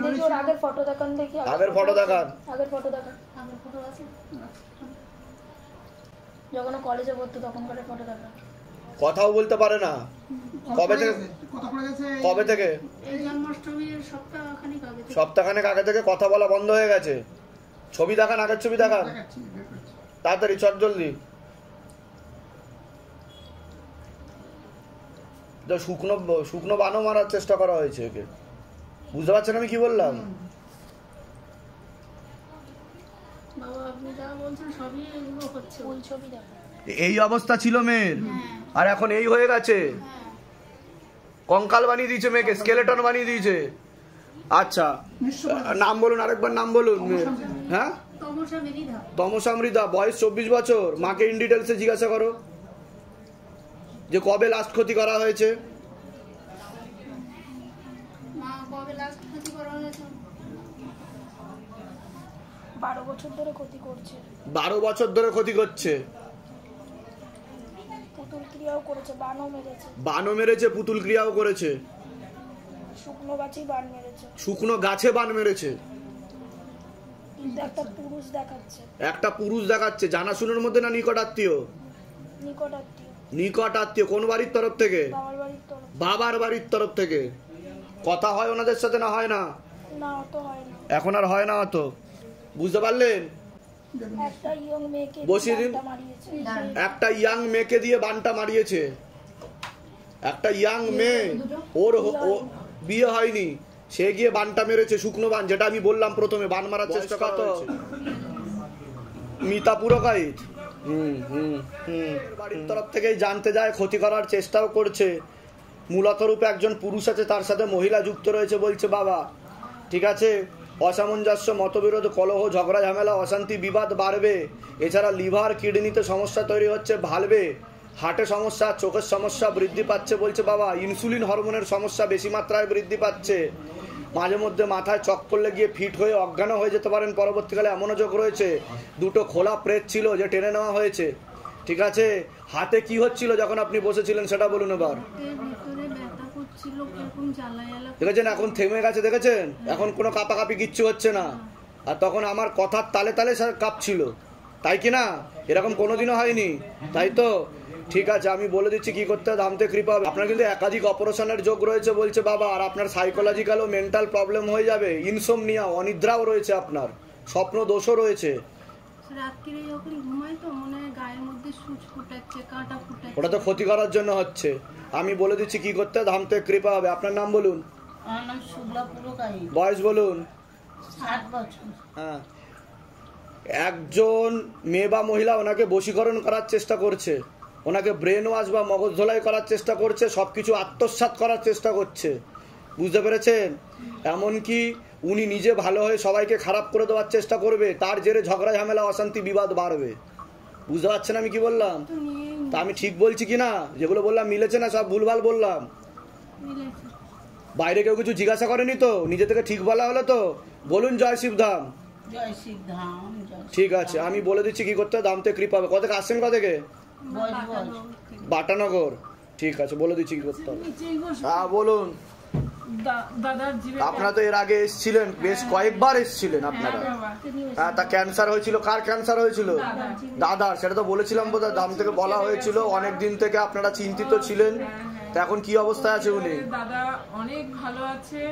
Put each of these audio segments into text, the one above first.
দেখি ওর আগের ফটো দেখান, দেখি আগের ফটো দেখান। আগের ফটো দেখান, আগের ফটো আছে যখন কলেজে পড়তো তখনকার ফটো দেখান। কথাও বলতে পারে না। কবে থেকে? কথা পড়ে গেছে কবে থেকে? এই জন্মাষ্টমীর সপ্তাহখানিক আগে থেকে। সপ্তাহখানেক আগে থেকে কথা বলা বন্ধ হয়ে গেছে। ছবি দেখান, আগের ছবি দেখান দেখাচ্ছি, বের করছি। তাড়াতাড়ি, চট জলদি। শুকনো শুকনো বানও মারার চেষ্টা করা হয়েছে একে, বুঝতে পারছেন আমি কি বললাম? বাবা আপনি যা বলছেন সবই এগুলো হচ্ছে। ওই ছবি দেখান। এই অবস্থা ছিল মেয়ের, হ্যাঁ আর এখন এই হয়ে গেছে। হ্যাঁ কঙ্কাল বানিয়ে দিয়েছে মেয়েকে, স্কেলেটন বানিয়ে দিয়েছে। আচ্ছা নাম বলুন, আরেকবার নাম বলুন মেয়ের। হ্যাঁ, তমসা মৃধা। তমসা মৃধা, বয়স 24 বছর। মাকে ইন ডিটেলসে জিজ্ঞাসা করো যে কবে লাস্ট ক্ষতি করা হয়েছে। মা কবে লাস্ট ক্ষতি করা হয়েছে? 12 বছর ধরে ক্ষতি করছে, 12 বছর ধরে ক্ষতি করছে। পুতুল ক্রিয়াও করেছে, বানও মেরেছে, বানও মেরেছে, পুতুল ক্রিয়াও করেছে, শুকনো গাছেই বান মেরেছে, শুকনো গাছে বান মেরেছে। কিন্তু একটা পুরুষ দেখাচ্ছে, একটা পুরুষ দেখাচ্ছে। জানাশুনোর মধ্যে না নিকট আত্মীয়? নিকট আত্মীয়, নিকট আত্মীয়। কোন বাড়ির তরফ থেকে? বাবার বাড়ির তরফ। বাবার বাড়ির তরফ থেকে। কথা হয় ওনাদের সাথে না হয় না? না অত হয় না। এখন আর হয় না অত, বুঝতে পারলেন? একটা ইয়ং মেয়েকে বসিয়ে দিন। বানটা মারিয়েছে। একটা ইয়াং মেয়েকে দিয়ে বানটা মারিয়েছে। একটা ইয়াং মেয়ে, ওর বিয়ে হয়নি, সে গিয়ে বানটা মেরেছে, শুকনো বান, যেটা আমি বললাম প্রথমে, বান মারার চেষ্টা কত? মিতা পুরকাইত। বাড়ির তরফ থেকেই জানতে যায়, ক্ষতি করার চেষ্টাও করছে। মূলত রূপে একজন পুরুষ আছে, তার সাথে মহিলা যুক্ত রয়েছে। বলছে বাবা ঠিক আছে, অসামঞ্জস্য, মতবিরোধ, কলহ, ঝগড়া ঝামেলা, অশান্তি, বিবাদ বাড়বে। এছাড়া লিভার কিডনিতে সমস্যা তৈরি হচ্ছে, ভালবে, হার্টে সমস্যা, চোখের সমস্যা বৃদ্ধি পাচ্ছে। বলছে বাবা ইনসুলিন হরমোনের সমস্যা বেশি মাত্রায় বৃদ্ধি পাচ্ছে। মাঝে মধ্যে মাথায় চক করলে গিয়ে ফিট হয়ে অজ্ঞানও হয়ে যেতে পারেন পরবর্তীকালে, এমনও যোগ রয়েছে। দুটো খোলা প্রেত ছিল যে টেনে নেওয়া হয়েছে। ঠিক আছে, হাতে কি হচ্ছিল যখন আপনি বসেছিলেন সেটা বলুন এবার। ভিতরে ব্যথা করছিল, এরকম জ্বালা জ্বালা। দেখেছেন এখন থেমে গেছে, দেখেছেন এখন কোনো কাঁপাকাঁপি কিচ্ছু হচ্ছে না। আর তখন আমার কথার তালে তালে কাঁপছিল, তাই কি না? এরকম কোনোদিনও হয়নি, তাই তো? ঠিক আছে, আমি বলে দিচ্ছি কি করতে হবে, ধামতে কৃপা হবে। আপনার কিন্তু একাধিক অপারেশনের যোগ রয়েছে বলছে বাবা, আর আপনার সাইকোলজিক্যাল ও মেন্টাল প্রবলেম হয়ে যাবে। ইনসোমনিয়া, অনিদ্রাও রয়েছে আপনার, স্বপ্ন দোষও রয়েছে। রাত্রিরে যখন ঘুমাই তো মনে হয় গায়ের মধ্যে সূচ ফুটাচ্ছে, কাঁটা ফুটাচ্ছে। ওটা তো ক্ষতি করার জন্য হচ্ছে। আমি বলে দিচ্ছি কি করতে, ধামতে কৃপা হবে। আপনার নাম বলুন। আমার নাম শুক্লা পুরকাইত, বয়স বলুন। 60 বছর। হ্যাঁ, একজন মেয়ে বা মহিলা ওনাকে বশীকরণ করার চেষ্টা করছে, ওনাকে ব্রেন ওয়াশ বা মগজ ধোলাই করার চেষ্টা করছে, সবকিছু আত্মসাৎ করার চেষ্টা করছে, বুঝতে পেরেছেন? এমনকি উনি নিজে ভালো হয়ে সবাইকে খারাপ করে দেওয়ার চেষ্টা করবে, তার জেরে ঝগড়া ঝামেলা, অশান্তি, বিবাদ বাড়বে। বুঝতে পারছেন আমি কি বললাম? তা আমি ঠিক বলছি কি না? যেগুলো বললাম মিলেছে না সব ভুলভাল বললাম? মিলেছে। বাইরে কেউ কিছু জিজ্ঞাসা করেনি তো? নিজে থেকে ঠিক বলা হলো তো? বলুন জয় শিবধাম। জয় শিবধাম, জয় ঠিক আছে, আমি বলে দিচ্ছি কি করতে, দামতে কৃপা হবে। কোথেকে আসছেন? কোথেকে? বজ বজ। বাটানগর। ঠিক আছে, বলে দিচ্ছি কি করতে হবে। হ্যাঁ বলুন। দাদার জীবে আপনারা তো এর আগে এসেছিলেন, বেশ কয়েকবার এসেছিলেন আপনারা। হ্যাঁ, তা ক্যান্সার হয়েছিল, কার ক্যান্সার হয়েছিল? দাদার। সেটা তো বলেছিলাম বোধহয়, দাম থেকে বলা হয়েছিল। অনেক দিন থেকে আপনারা চিন্তিত ছিলেন, তা এখন কি অবস্থায় আছে উনি? দাদা অনেক ভালো আছে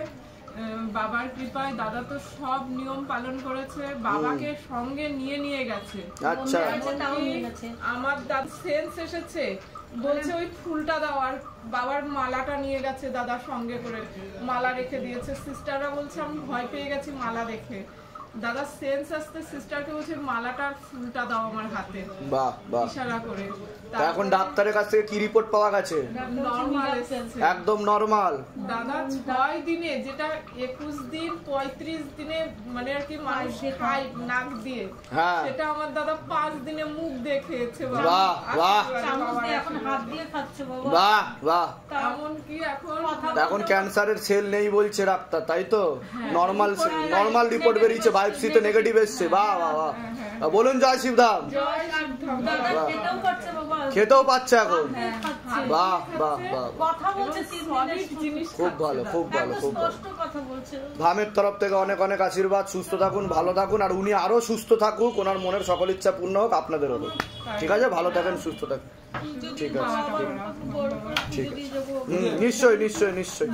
বাবার কৃপায়। দাদা তো সব নিয়ম পালন করেছে, বাবাকে সঙ্গে নিয়ে নিয়ে গেছে। আচ্ছা, আমার দাদা সেন্স এসেছে, বলছে ওই ফুলটা দাও, আর বাবার মালাটা নিয়ে গেছে দাদা সঙ্গে করে, মালা রেখে দিয়েছে। সিস্টাররা বলছে আমি ভয় পেয়ে গেছি মালা দেখে। দাদা সেন্স আসতে সিস্টারকে বলছে মালাটার ফুলটা দাও আমার হাতে, বাহ বাহ, ইশারা করে। তা এখন ডাক্তারের কাছ থেকে কি রিপোর্ট পাওয়া গেছে? নরমাল এসেছে একদম নরমাল। দাদা 6 দিনে, যেটা 21 দিন 35 দিনে মানে আর কি মানুষ খায় নাক দিয়ে, হ্যাঁ, সেটা আমার দাদা 5 দিনে মুখ দেখেছে। বাহ বাহ, এখন হাত দিয়ে খাচ্ছে বাবা। বাহ বাহ। এমন কি এখন ক্যান্সারের সেল নেই বলছে ডাক্তার, তাই তো? নরমাল নরমাল রিপোর্ট বেরিয়েছে, বায়োপসিতে নেগেটিভ এসছে। বাহ বাহ বাহ, বলুন জয় শিবধাম। জয় শিবধাম। দাদা খেতেও পারছে বাবা, খেতেও পাচ্ছে এখন? খাচ্ছে, বাহ বাহ বাহ, কথা বলছে, সলিড জিনিস খুব ভালো খুব ভালো খুব ভালো। স্পষ্ট কথা বলছে। ধামের তরফ থেকে অনেক অনেক আশীর্বাদ, সুস্থ থাকুন, ভালো থাকুন, আর উনি আরো সুস্থ থাকুক, ওনার মনের সকল ইচ্ছা পূর্ণ হোক, আপনাদেরও হোক। ঠিক আছে, ভালো থাকেন, সুস্থ থাকুন। ঠিক আছে, ঠিক আছে, নিশ্চয়ই নিশ্চয়ই নিশ্চয়ই।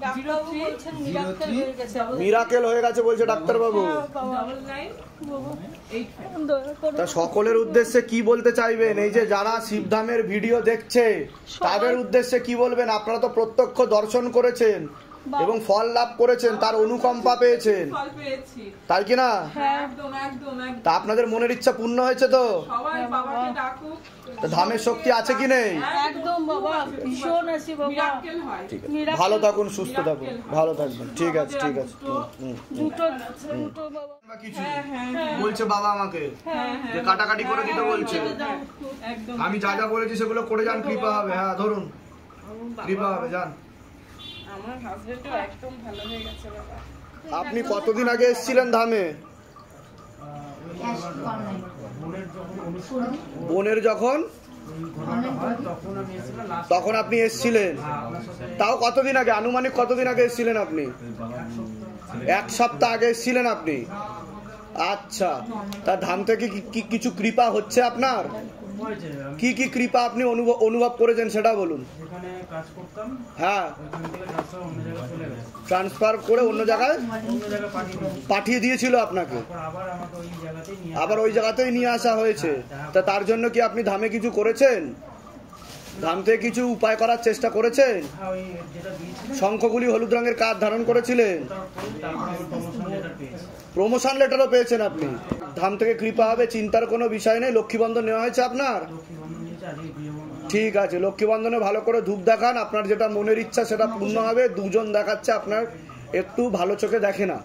ডাক্তারবাবু বলছেন মিরাক্কেল হয়ে গেছে। মিরাকেল হয়ে গেছে বলছে ডাক্তারবাবু। 9985। তা সকলের উদ্দেশ্যে কি বলতে চাইবেন? এই যে যারা শিবধামের ভিডিও দেখছে তাদের উদ্দেশ্যে কি বলবেন? আপনারা তো প্রত্যক্ষ দর্শন করেছেন এবং ফল লাভ করেছেন, তার অনুকম্পা পেয়েছেন, ফল পেয়েছি। তাই কি না? একদম একদম একদম। তা আপনাদের মনের ইচ্ছা পূর্ণ হয়েছে তো? সবাই বাবাকে ডাকুক। তা ধামের শক্তি আছে কি নেই? একদম বাবা, ভীষণ আছে বাবা। মিরাক্কেল হয়। ঠিক আছে, ভালো থাকুন, সুস্থ থাকুন, ভালো থাকবেন। ঠিক আছে ঠিক আছে। দুটো দুটো বাবা। কিছু বলছে বাবা আমাকে যে কাটাকাটি করে দিতে বলছে। একদম। আমি যা যা বলেছি সেগুলো করে যান, কৃপা হবে। হ্যাঁ ধরুন, কৃপা হবে, যান। আমার হাজবেন্ডও একদম ভালো হয়ে গেছে বাবা। আপনি কতদিন আগে এসেছিলেন ধামে? বোনের যখন তখন আপনি এসেছিলেন? তাও কতদিন আগে? আনুমানিক কতদিন আগে এসেছিলেন আপনি? 1 সপ্তাহ আগে এসেছিলেন আপনি? আচ্ছা, তা ধাম থেকে কি কিছু কৃপা হচ্ছে আপনার? কি কি কৃপা আপনি অনুভব করেছেন সেটা বলুন। হ্যাঁ, ট্রান্সফার করে অন্য জায়গায় পাঠিয়ে দিয়েছিল আপনাকে, আবার ওই জায়গাতেই নিয়ে আসা হয়েছে। তা তার জন্য কি আপনি ধামে কিছু করেছেন? ধাম থেকে কিছু উপায় করার চেষ্টা করেছেন? শঙ্খগুলি হলুদ রঙের কাঠ ধারণ করেছিলেন? প্রমোশন লেটারও পেয়েছেন আপনি? ধাম থেকে কৃপা হবে, চিন্তার কোনো বিষয় নেই। লক্ষ্মীবন্ধন নেওয়া হয়েছে আপনার? ঠিক আছে, লক্ষ্মীবন্ধনে ভালো করে ধূপ দেখান, আপনার যেটা মনের ইচ্ছা সেটা পূর্ণ হবে। দুজন দেখাচ্ছে আপনার একটু ভালো চোখে দেখে না,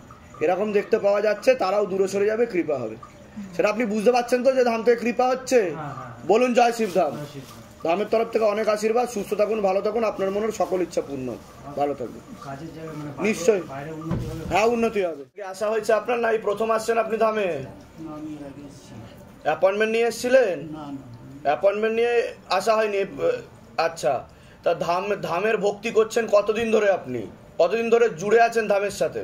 এরকম দেখতে পাওয়া যাচ্ছে, তারাও দূরে সরে যাবে, কৃপা হবে। সেটা আপনি বুঝতে পারছেন তো যে ধাম থেকে কৃপা হচ্ছে? বলুন জয় শিবধাম। ধামের তরফ থেকে অনেক আশীর্বাদ, সুস্থ থাকুন, ভালো থাকুন, আপনার মনের সকল ইচ্ছা পূর্ণ, ভালো থাকবেন। নিশ্চয়ই, হ্যাঁ উন্নতি হবে। আসা হয়েছে আপনার? না এই প্রথম আসছেন আপনি ধামে? অ্যাপয়েন্টমেন্ট নিয়ে এসেছিলেন? অ্যাপয়েন্টমেন্ট নিয়ে আসা হয়নি? আচ্ছা, তা ধামের ভক্তি করছেন কতদিন ধরে? আপনি কতদিন ধরে জুড়ে আছেন ধামের সাথে?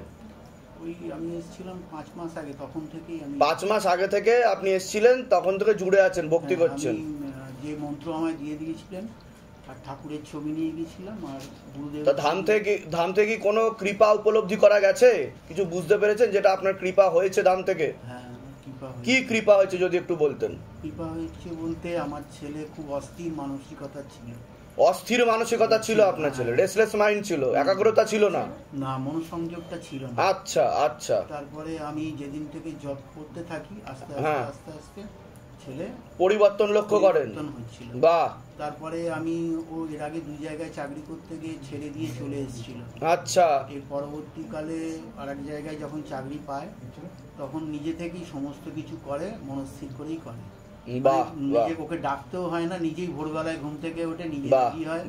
আমি এসেছিলাম 5 মাস আগে, তখন থেকেই 5 মাস আগে থেকে আপনি এসেছিলেন, তখন থেকে জুড়ে আছেন, ভক্তি করছেন। যে মন্ত্র আমায় দিয়ে দিয়েছিলেন আর ঠাকুরের ছবি নিয়ে গিয়েছিলাম, আর গুরুদেব। তা ধাম থেকে কোনো কৃপা উপলব্ধি করা গেছে? কিছু বুঝতে পেরেছেন যেটা আপনার কৃপা হয়েছে ধাম থেকে? হ্যাঁ, কি কৃপা হয়েছে যদি একটু বলতেন? কৃপা হয়েছে বলতে আমার ছেলে খুব অস্থির মানসিকতা ছিল। অস্থির মানসিকতা ছিল আপনার ছেলে? রেসলেস মাইন্ড ছিল, একাগ্রতা ছিল না? না, মনোসংযোগটা ছিল না। আচ্ছা আচ্ছা। তারপরে আমি যেদিন থেকে জব করতে থাকি, আস্তে হ্যাঁ। আস্তে আস্তে ছেলে পরিবর্তন লক্ষ্য করেন? হচ্ছিল। বাহ। তারপরে আমি এর আগে 2 জায়গায় চাকরি করতে গিয়ে ছেড়ে দিয়ে চলে এসেছিল। আচ্ছা। এর পরবর্তীকালে আরেক জায়গায় যখন চাকরি পায় তখন নিজে থেকেই সমস্ত কিছু করে, মনস্থির করেই করে। নিজে ওকে ডাকতেও হয় না, নিজেই ভোরবেলায় ঘুম থেকে উঠে নিজে কি হয়,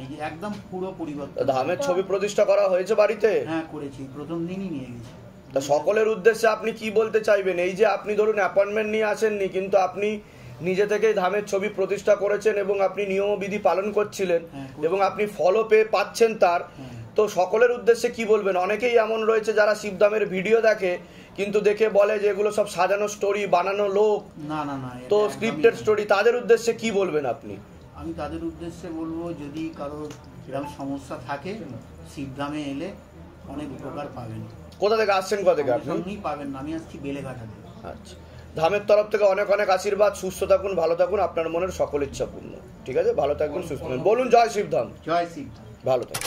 নিজে একদম পুরো পরিবর্তন। ধামের ছবি প্রতিষ্ঠা করা হয়েছে বাড়িতে? হ্যাঁ করেছি, প্রথম দিনই নিয়ে গেছি। তা সকলের উদ্দেশ্যে আপনি কি বলতে চাইবেন? এই যে আপনি ধরুন অ্যাপয়েন্টমেন্ট নিয়ে আসেননি, কিন্তু আপনি নিজে থেকেই ধামের ছবি প্রতিষ্ঠা করেছেন এবং আপনি নিয়মবিধি পালন করছিলেন এবং আপনি ফলও পাচ্ছেন তার, তো সকলের উদ্দেশ্যে কি বলবেন? অনেকেই এমন রয়েছে যারা শিবধামের ভিডিও দেখে কিন্তু দেখে বলে যে এগুলো সব সাজানো স্টোরি, বানানো লোক, না না না, তো স্ক্রিপ্টেড স্টোরি, তাদের উদ্দেশ্যে কি বলবেন আপনি? আমি তাদের উদ্দেশ্যে বলবো, যদি কারোর এরকম সমস্যা থাকে শিবধামে এলে অনেক উপকার পাবেন। কোথা থেকে আসছেন? কোথা থেকে আপনি? পাবেন না, আমি আসছি বেলেঘাটা থেকে। আচ্ছা, ধামের তরফ থেকে অনেক অনেক আশীর্বাদ, সুস্থ থাকুন, ভালো থাকুন, আপনার মনের সকল ইচ্ছা পূর্ণ। ঠিক আছে, ভালো থাকবেন, সুস্থ থাকুন। বলুন জয় শিবধাম। জয় শিবধাম। ভালো থাকুন।